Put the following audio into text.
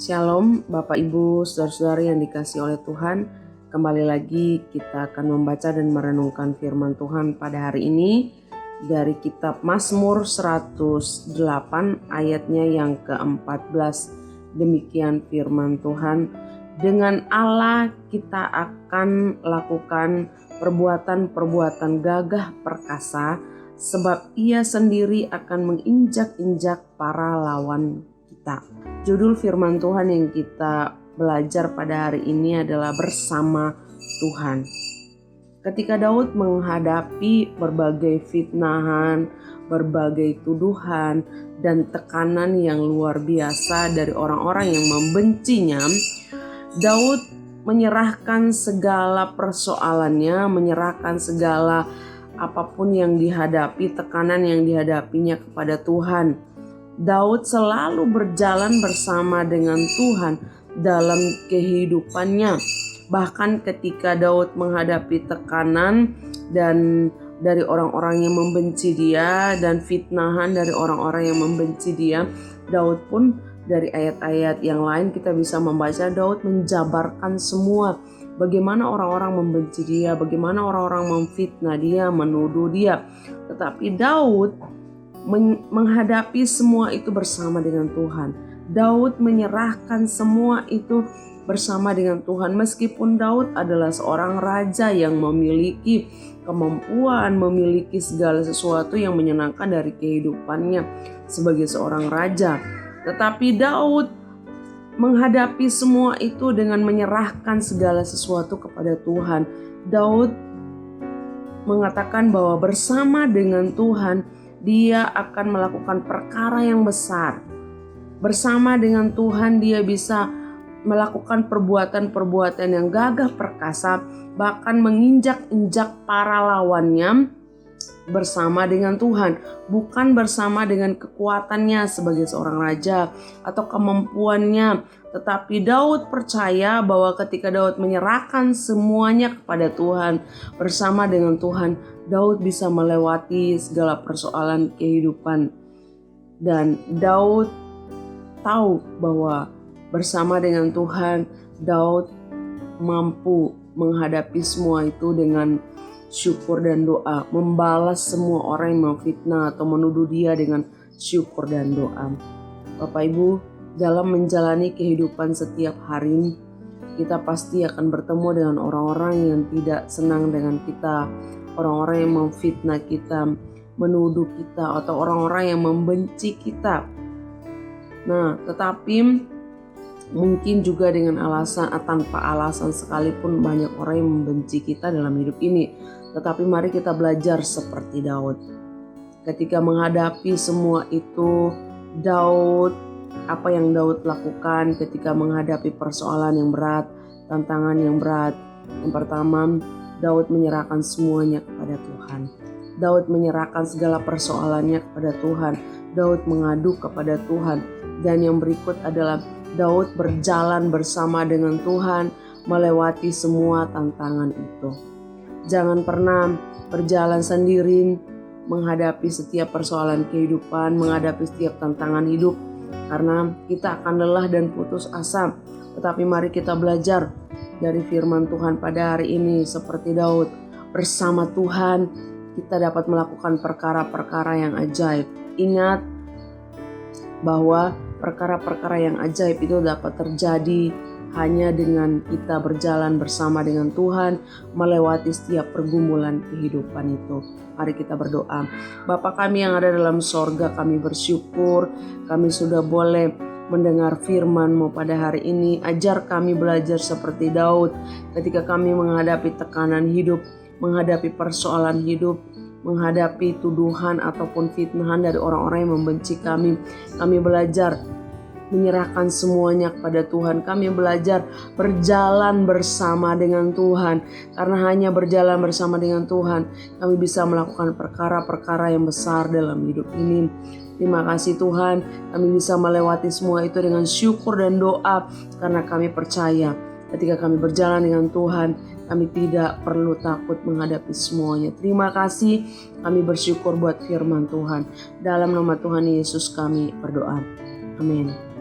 Shalom Bapak Ibu saudara-saudari yang dikasihi oleh Tuhan. Kembali lagi kita akan membaca dan merenungkan firman Tuhan pada hari ini dari kitab Mazmur 108 ayatnya yang ke-14. Demikian firman Tuhan, dengan Allah kita akan lakukan perbuatan-perbuatan gagah perkasa, sebab Ia sendiri akan menginjak-injak para lawan kita. Judul firman Tuhan yang kita belajar pada hari ini adalah bersama Tuhan. Ketika Daud menghadapi berbagai fitnahan, berbagai tuduhan, dan tekanan yang luar biasa dari orang-orang yang membencinya, Daud menyerahkan segala persoalannya, menyerahkan segala apapun yang dihadapi, tekanan yang dihadapinya kepada Tuhan. Daud selalu berjalan bersama dengan Tuhan dalam kehidupannya. Bahkan ketika Daud menghadapi tekanan dan dari orang-orang yang membenci dia dan fitnahan dari orang-orang yang membenci dia, Daud pun dari ayat-ayat yang lain kita bisa membaca Daud menjabarkan semua bagaimana orang-orang membenci dia, bagaimana orang-orang memfitnah dia, menuduh dia. Tetapi Daud menghadapi semua itu bersama dengan Tuhan. Daud menyerahkan semua itu bersama dengan Tuhan. Meskipun Daud adalah seorang raja yang memiliki kemampuan, memiliki segala sesuatu yang menyenangkan dari kehidupannya sebagai seorang raja, tetapi Daud menghadapi semua itu dengan menyerahkan segala sesuatu kepada Tuhan. Daud mengatakan bahwa bersama dengan Tuhan dia akan melakukan perkara yang besar. Bersama dengan Tuhan dia bisa melakukan perbuatan-perbuatan yang gagah perkasa, bahkan menginjak-injak para lawannya bersama dengan Tuhan, bukan bersama dengan kekuatannya sebagai seorang raja atau kemampuannya. Tetapi Daud percaya bahwa ketika Daud menyerahkan semuanya kepada Tuhan, bersama dengan Tuhan, Daud bisa melewati segala persoalan kehidupan. Dan Daud tahu bahwa bersama dengan Tuhan, Daud mampu menghadapi semua itu dengan syukur dan doa, membalas semua orang yang memfitnah atau menuduh dia dengan syukur dan doa. Bapak Ibu, dalam menjalani kehidupan setiap hari, kita pasti akan bertemu dengan orang-orang yang tidak senang dengan kita, orang-orang yang memfitnah kita, menuduh kita, atau orang-orang yang membenci kita. Nah, tetapi mungkin juga dengan alasan atau tanpa alasan sekalipun banyak orang yang membenci kita dalam hidup ini. Tetapi mari kita belajar seperti Daud. Ketika menghadapi semua itu, apa yang Daud lakukan ketika menghadapi persoalan yang berat, tantangan yang berat? Yang pertama, Daud menyerahkan semuanya kepada Tuhan. Daud menyerahkan segala persoalannya kepada Tuhan. Daud mengadu kepada Tuhan. Dan yang berikut adalah Daud berjalan bersama dengan Tuhan melewati semua tantangan itu. Jangan pernah berjalan sendiri menghadapi setiap persoalan kehidupan, menghadapi setiap tantangan hidup, karena kita akan lelah dan putus asa. Tetapi mari kita belajar dari firman Tuhan pada hari ini seperti Daud. Bersama Tuhan kita dapat melakukan perkara-perkara yang ajaib. Ingat bahwa perkara-perkara yang ajaib itu dapat terjadi hanya dengan kita berjalan bersama dengan Tuhan melewati setiap pergumulan kehidupan itu. Mari kita berdoa. Bapa kami yang ada dalam sorga, kami bersyukur kami sudah boleh mendengar firman-Mu pada hari ini. Ajar kami belajar seperti Daud ketika kami menghadapi tekanan hidup, menghadapi persoalan hidup, menghadapi tuduhan ataupun fitnahan dari orang-orang yang membenci kami. Kami belajar menyerahkan semuanya kepada Tuhan. Kami belajar berjalan bersama dengan Tuhan. Karena hanya berjalan bersama dengan Tuhan, kami bisa melakukan perkara-perkara yang besar dalam hidup ini. Terima kasih Tuhan, kami bisa melewati semua itu dengan syukur dan doa. Karena kami percaya ketika kami berjalan dengan Tuhan, kami tidak perlu takut menghadapi semuanya. Terima kasih, kami bersyukur buat firman Tuhan. Dalam nama Tuhan Yesus kami berdoa. Amin.